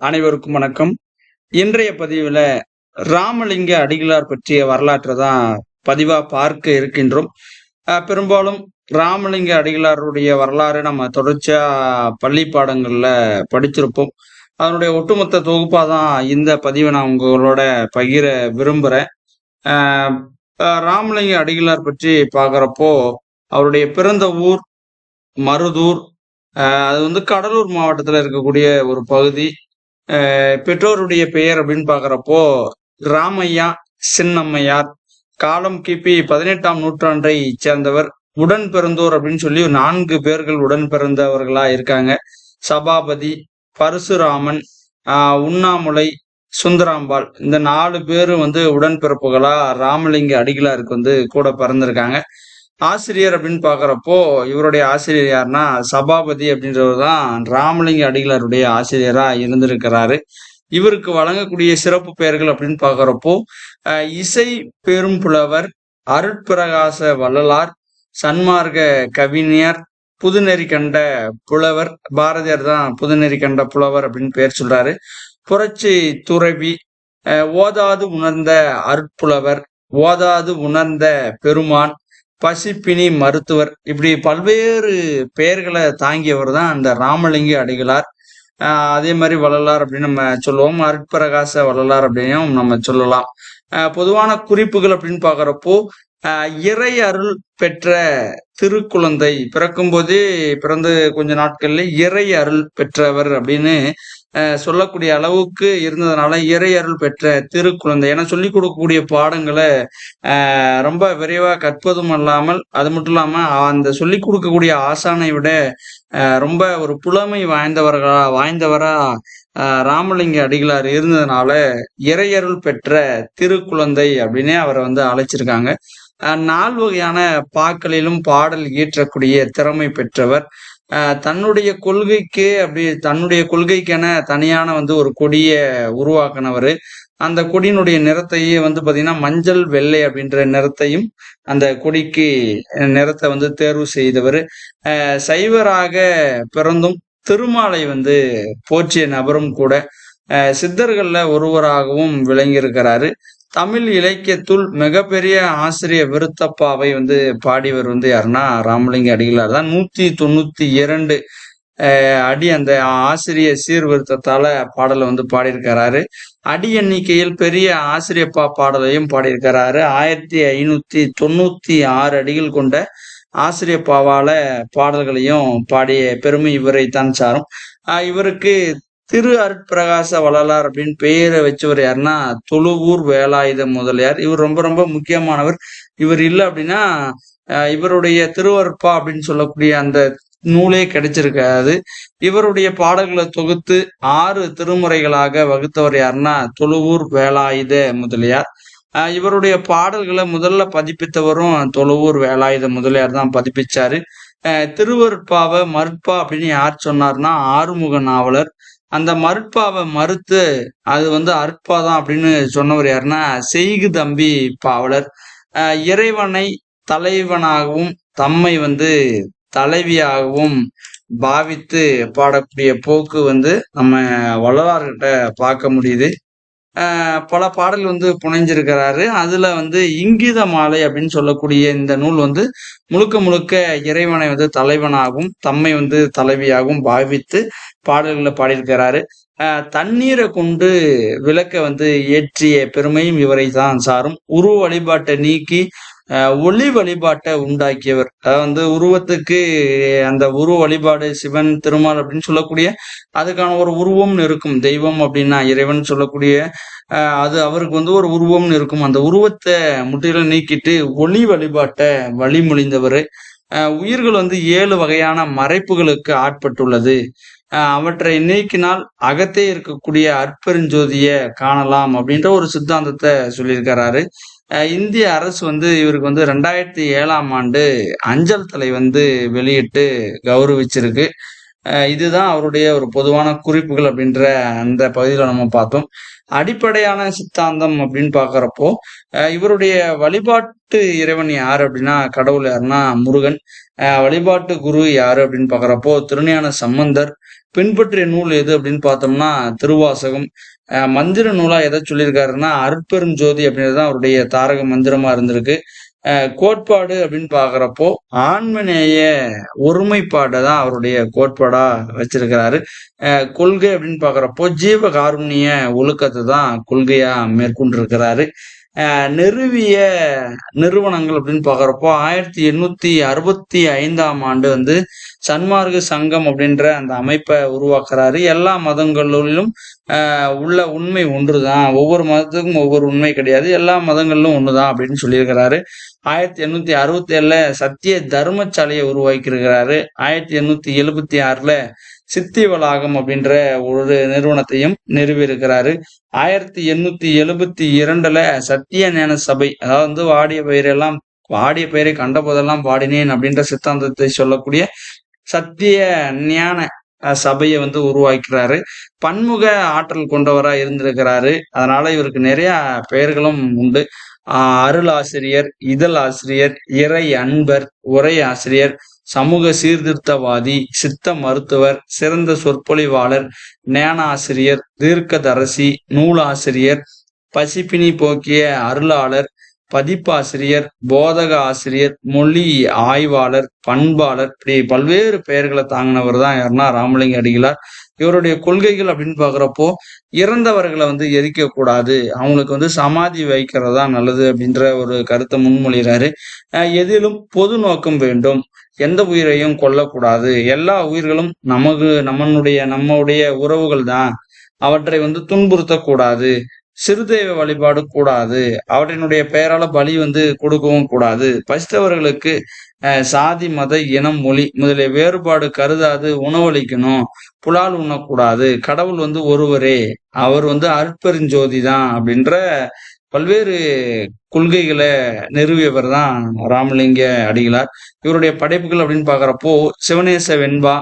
அனைவருக்கும் வணக்கம். இன்றைய பதிவுல ராமலிங்க அடிகளார் பற்றிய வரலாற்றை தான் பதிவா பார்க்க இருக்கின்றோம். பெரும்பாலும் ராமலிங்க அடிகளாருடைய வரலாறு நம்ம தொடர்ச்சியா பள்ளி பாடங்கள்ல படிச்சிருப்போம். அதனுடைய ஒட்டுமொத்த தொகுப்பா தான் இந்த பதிவை நான் உங்களோட பகிர விரும்புறேன். ஆஹ் ராமலிங்க அடிகளார் பற்றி பார்க்கறப்போ அவருடைய பிறந்த ஊர் மருதூர். அது வந்து கடலூர் மாவட்டத்துல இருக்கக்கூடிய ஒரு பகுதி. பெற்றோருடைய பெயர் அப்படின்னு பாக்குறப்போ ராமையா, சின்னம்மையார். காலம் கிபி 18ஆம் நூற்றாண்டை சேர்ந்தவர். உடன் பிறந்தோர் அப்படின்னு சொல்லி 4 பேர்கள் உடன் பிறந்தவர்களா இருக்காங்க. சபாபதி, பரசுராமன், உண்ணாமுலை, சுந்தராம்பாள். இந்த 4 பேரும் வந்து உடன்பிறப்புகளா ராமலிங்க அடிகளாருக்கு வந்து கூட பிறந்திருக்காங்க. ஆசிரியர் அப்படின்னு பாக்குறப்போ இவருடைய ஆசிரியர் யாருன்னா சபாபதி அப்படின்றவர் தான் ராமலிங்க அடிகளாருடைய ஆசிரியரா இருந்திருக்கிறாரு. இவருக்கு வழங்கக்கூடிய சிறப்பு பெயர்கள் அப்படின்னு பாக்குறப்போ இசை பெரும் புலவர், அருட்பிரகாச வள்ளலார், சன்மார்க்க கவிஞர், புதுநெறி கண்ட புலவர். பாரதியார் தான் புதுநெறி கண்ட புலவர் அப்படின்னு பெயர் சொல்றாரு. புரட்சி துறவி, ஓதாது உணர்ந்த அருட்புலவர், ஓதாது உணர்ந்த பெருமான், பசிப்பினி மருத்துவர். இப்படி பல்வேறு பெயர்களை தாங்கியவர் தான் அந்த ராமலிங்க அடிகளார். அதே மாதிரி வள்ளலார் அப்படின்னு நம்ம சொல்லுவோம். அருட்பிரகாச வள்ளலார் அப்படின்னும் நம்ம சொல்லலாம். பொதுவான குறிப்புகள் அப்படின்னு பாக்குறப்போ இறை அருள் பெற்ற திருக்குழந்தை. பிறக்கும் போதே பிறந்து கொஞ்ச நாட்கள்ல இறை அருள் பெற்றவர் அப்படின்னு சொல்லக்கூடிய அளவுக்கு இருந்ததுனால இறை அருள் பெற்ற திருக்குழந்தை. ஏன்னா சொல்லிக் கொடுக்கக்கூடிய பாடங்களை ரொம்ப விரைவா கற்பதும் அல்லாமல், அது மட்டும் இல்லாம அந்த சொல்லிக் கொடுக்கக்கூடிய ஆசானை விட ரொம்ப ஒரு புலமை வாய்ந்தவரா ராமலிங்க அடிகளார் இருந்ததுனால இறையருள் பெற்ற திருக்குழந்தை அப்படின்னே அவரை வந்து அழைச்சிருக்காங்க. 4 வகையான பாக்களிலும் பாடல் இயற்றக்கூடிய திறமை பெற்றவர். தன்னுடைய கொள்கைக்கென தனியான வந்து ஒரு கொடிய உருவாக்கினவர். அந்த கொடியினுடைய நிறத்தையே வந்து பாத்தீங்கன்னா மஞ்சள் வெள்ளை அப்படின்ற நிறத்தையும் அந்த கொடிக்கு நிறத்தை வந்து தேர்வு செய்தவர். சைவராக பிறந்தும் திருமாலை வந்து போற்றிய நபரும் கூட. சித்தர்கள்ல ஒருவராகவும் விளங்கியிருக்கிறாரு. தமிழ் இலக்கியத்துள் மிகப்பெரிய ஆசிரிய விருத்தப்பாவை வந்து பாடியவர் வந்து யாருன்னா ராமலிங்க அடிகளார் தான். 192 அடி அந்த ஆசிரிய சீர்திருத்தத்தால பாடலை வந்து பாடியிருக்கிறாரு. அடி எண்ணிக்கையில் பெரிய ஆசிரியப்பா பாடலையும் பாடியிருக்கிறாரு. 1596 அடிகள் கொண்ட ஆசிரியப்பாவால பாடல்களையும் பாடிய பெருமை இவரை தான் சாரும். இவருக்கு திரு அருட்பிரகாச வள்ளலார் அப்படின்னு பெயரை வச்சவர் யாருன்னா தொழுவூர் வேலாயுத முதலியார். இவர் ரொம்ப ரொம்ப முக்கியமானவர். இவர் இல்லை அப்படின்னா இவருடைய திருவருட்பா அப்படின்னு சொல்லக்கூடிய அந்த நூலே கிடைச்சிருக்காது. இவருடைய பாடல்களை தொகுத்து 6 திருமுறைகளாக வகுத்தவர் யாருன்னா தொழுவூர் வேலாயுத முதலியார். இவருடைய பாடல்களை முதல்ல பதிப்பித்தவரும் தொழுவூர் வேலாயுத முதலியார் தான் பதிப்பிச்சாரு. திருவருட்பாவை மறுப்பா அப்படின்னு யார் சொன்னார்னா ஆறுமுக நாவலர். அந்த மறுப்பாவை மறுத்து அது வந்து அற்பா தான் அப்படின்னு சொன்னவர் யாருன்னா செய்கு தம்பி பாவலர். இறைவனை தலைவனாகவும் தம்மை வந்து தலைவியாகவும் பாவித்து பாடக்கூடிய போக்கு வந்து நம்ம வள்ளலார்கிட்ட பார்க்க முடியுது. பல பாடல் வந்து புனைஞ்சிருக்கிறாரு. அதுல வந்து இங்கித மாலை அப்படின்னு சொல்லக்கூடிய இந்த நூல் வந்து முழுக்க முழுக்க இறைவனை வந்து தலைவனாகவும் தம்மை வந்து தலைவியாகவும் பாவித்து பாடல்களை பாடியிருக்கிறாரு. தண்ணீரை கொண்டு விளக்க வந்து ஏற்றிய பெருமையும் இவரை தான் சாரும். உருவ வழிபாட்டை நீக்கி ஒளி வழிபாட்டை உண்டாக்கியவர். வந்து உருவத்துக்கு அந்த உருவ வழிபாடு சிவன் திருமால் அப்படின்னு சொல்லக்கூடிய அதுக்கான ஒரு உருவம்னு இருக்கும். தெய்வம் அப்படின்னா இறைவன் சொல்லக்கூடிய அது அவருக்கு வந்து ஒரு உருவம்னு இருக்கும். அந்த உருவத்தை முற்றிலும் நீக்கிட்டு ஒளி வழிபாட்டை வழிமொழிந்தவர். உயிர்கள் வந்து 7 வகையான மறைப்புகளுக்கு ஆட்பட்டுள்ளது. அவற்றை நீக்கினால் அகத்தே இருக்கக்கூடிய அற்பெருஞ்சோதிய காணலாம் அப்படின்ற ஒரு சித்தாந்தத்தை சொல்லியிருக்கிறாரு. இந்திய அரசு வந்து இவருக்கு வந்து 2007ஆம் ஆண்டு அஞ்சல் தலை வந்து வெளியிட்டு கௌரவிச்சிருக்கு. இதுதான் அவருடைய ஒரு பொதுவான குறிப்புகள் அப்படின்ற அந்த பகுதியில நம்ம பார்த்தோம். அடிப்படையான சித்தாந்தம் அப்படின்னு பாக்குறப்போ இவருடைய வழிபாட்டு இறைவன் யாரு அப்படின்னா கடவுள் யாருன்னா முருகன். வழிபாட்டு குரு யாரு அப்படின்னு பாக்குறப்போ திருஞான சம்பந்தர். பின்பற்றிய நூல் எது அப்படின்னு பார்த்தோம்னா திருவாசகம். மந்திர நூலா எதை சொல்லியிருக்காருன்னா அருட்பெருஞ்சோதி அப்படின்றதுதான் அவருடைய தாரக மந்திரமா இருந்திருக்கு. கோட்பாடு அப்படின்னு பாக்குறப்போ ஆன்மநேய ஒருமைப்பாடை தான் அவருடைய கோட்பாடா வச்சிருக்கிறாரு. கொள்கை அப்படின்னு பாக்குறப்போ ஜீவ காருண்ய ஒழுக்கத்தை தான் கொள்கையா மேற்கொண்டிருக்கிறாரு. நிறுவிய நிறுவனங்கள் அப்படின்னு பாக்குறப்போ 1865ஆம் ஆண்டு வந்து சன்மார்க்க சங்கம் அப்படின்ற அந்த அமைப்பை உருவாக்குறாரு. எல்லா மதங்களிலும் உள்ள உண்மை ஒன்றுதான், ஒவ்வொரு மதத்துக்கும் ஒவ்வொரு உண்மை கிடையாது, எல்லா மதங்களிலும் ஒண்ணுதான் அப்படின்னு சொல்லியிருக்கிறாரு. 1867ல சத்திய தர்மசாலையை உருவாக்கி இருக்கிறாரு. 1876ல சித்தி வளாகம் அப்படின்ற ஒரு நிறுவனத்தையும் நிறுவி இருக்கிறாரு. 1872ல சத்திய ஞான சபை, அதாவது வாடிய பெயரை கண்ட போதெல்லாம் பாடினேன் அப்படின்ற சித்தாந்தத்தை சொல்லக்கூடிய சத்திய ஞான சபையை வந்து உருவாக்கிறாரு. பன்முக ஆற்றல் கொண்டவரா இருந்திருக்கிறாரு. அதனால இவருக்கு நிறைய பெயர்களும் உண்டு. அருள் ஆசிரியர், இதழ் ஆசிரியர், இறை அன்பர், உரை ஆசிரியர், சமூக சீர்திருத்தவாதி, சித்த மருத்துவர், சிறந்த சொற்பொழிவாளர், ஞான ஆசிரியர், தீர்க்கதரசி, நூலாசிரியர், பசிப்பினி போக்கிய அருளாளர், பதிப்பாசிரியர், போதக ஆசிரியர், மொழி ஆய்வாளர், பண்பாளர், இப்படி பல்வேறு பெயர்களை தாங்கினவர் தான் யாருன்னா ராமலிங்க அடிகளார். இவருடைய கொள்கைகள் அப்படின்னு பாக்குறப்போ இறந்தவர்களை வந்து எரிக்க கூடாது, அவங்களுக்கு வந்து சமாதி வைக்கிறதா நல்லது அப்படின்ற ஒரு கருத்தை முன்மொழிகிறாரு. எதிலும் பொது நோக்கம் வேண்டும், எந்த உயிரையும் கொல்லக்கூடாது, எல்லா உயிர்களும் நம்முடைய உறவுகள் தான், அவற்றை வந்து துன்புறுத்தக்கூடாது, சிறுதெய்வ வழிபாடு கூடாது, அவற்றினுடைய பெயரால பலி வந்து கொடுக்கவும் கூடாது, பசித்தவர்களுக்கு சாதி மத இனம் மொழி முதலிய வேறுபாடு கருதாது உணவளிக்கணும், புலால் உண்ணக்கூடாது, கடவுள் வந்து ஒருவரே, அவர் வந்து அருட்பெருஞ்சோதி தான் அப்படின்ற பல்வேறு கொள்கைகளை நிறுவியவர் தான் ராமலிங்க அடிகளார். இவருடைய படைப்புகள் அப்படின்னு பாக்குறப்போ சிவநேச வெண்பா,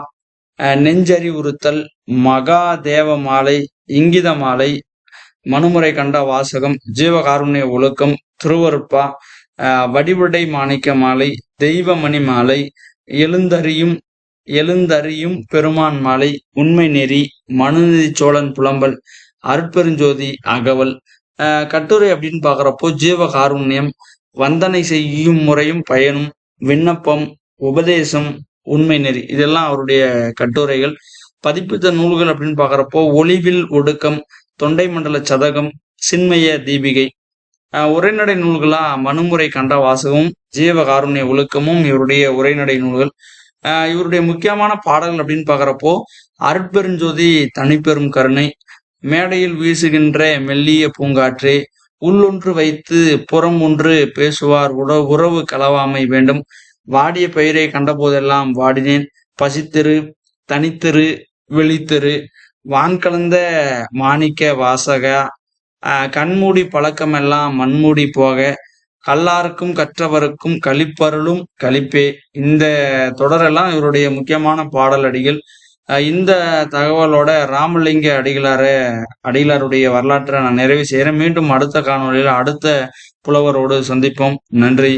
நெஞ்சறிவுறுத்தல், மகா தேவ மாலை, இங்கித மாலை, மனுமுறை கண்ட வாசகம், ஜீவகாருண்ய ஒழுக்கம், திருவருட்பா, வடிவுடை மாணிக்க மாலை, தெய்வமணி மாலை, எழுந்தறியும் பெருமான் மாலை, உண்மை நெறி, மனுநீதி சோழன் புலம்பல், அருட்பெருஞ்சோதி அகவல். கட்டுரை அப்படின்னு பாக்குறப்போ ஜீவகாருண்யம், வந்தனை செய்யும் முறையும் பயனும், விண்ணப்பம், உபதேசம், உண்மை நெறி, இதெல்லாம் அவருடைய கட்டுரைகள். பதிப்பித்த நூல்கள் அப்படின்னு பாக்குறப்போ ஒளிவில் ஒடுக்கம், தொண்டை மண்டல சதகம், சின்மய தீபிகை. உரைநடை நூல்களா மனுமுறை கண்ட வாசகமும் ஜீவகாருண்ய ஒழுக்கமும் இவருடைய உரைநடை நூல்கள். இவருடைய முக்கியமான பாடல்கள் அப்படின்னு பாக்குறப்போ அருட்பெருஞ்சோதி தனிப்பெரும் கருணை, மேடையில் வீசுகின்ற மெல்லிய பூங்காற்றே, உள்ளொன்று வைத்து புறம் ஒன்று பேசுவார் உறவு களவாமை வேண்டும், வாடிய பயிரை கண்ட போதெல்லாம் வாடினேன், பசித்திரு, தனித்திரு, வெளித்திரு, வான் கலந்த மாணிக்க வாசகா, கண்மூடி பழக்கமெல்லாம் மண்மூடி போக, கல்லாருக்கும் கற்றவருக்கும் களிப்பருளும் களிப்பே. இந்த தொடரெல்லாம் இவருடைய முக்கியமான பாடல் அடிகள். இந்த தகவலோட ராமலிங்க அடிகளாருடைய வரலாற்றை நான் நிறைவு செய்கிறேன். மீண்டும் அடுத்த காணொலியில் அடுத்த புலவரோடு சந்திப்போம். நன்றி.